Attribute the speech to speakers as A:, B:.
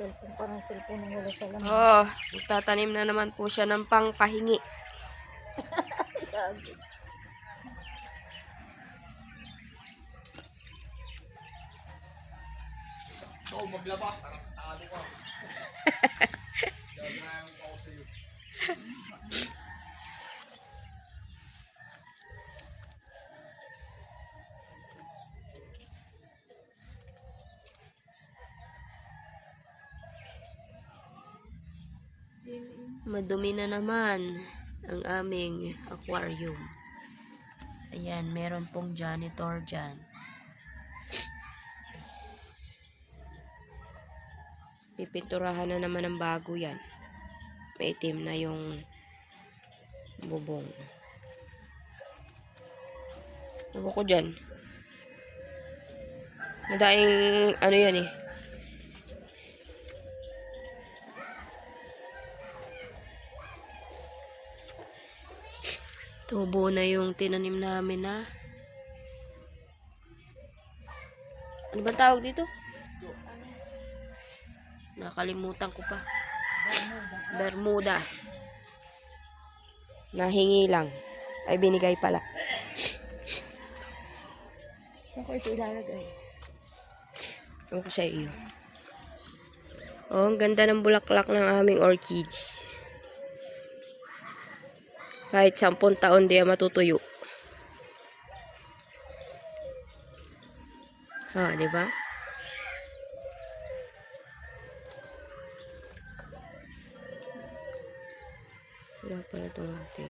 A: cellphone, parang cellphone ng wala sa laman.
B: Oh, magtatanim na naman po siya ng pangpahingi.
A: Grabe.
C: Ikaw maglaba, tarantado ka. Gagawin ko ako sa'yo.
B: Madumi na naman ang aming aquarium. Ayan, meron pong janitor dyan. Pipinturahan na naman ng bago yan. Maitim na yung bubong. Ewan ko dyan. Madaing ano yan eh. Tubo na yung tinanim namin na. Ano ba tawag dito? Nakalimutan ko pa. Bermuda. Nahingi lang. Ay, binigay pala.
A: Saan ko ito ilalagay?
B: Ewan ko sa iyo. Oh, ang ganda ng bulaklak ng aming orchids. Kahit 10 taon di matutuyo. Ha, di ba? Wala pala itong ate.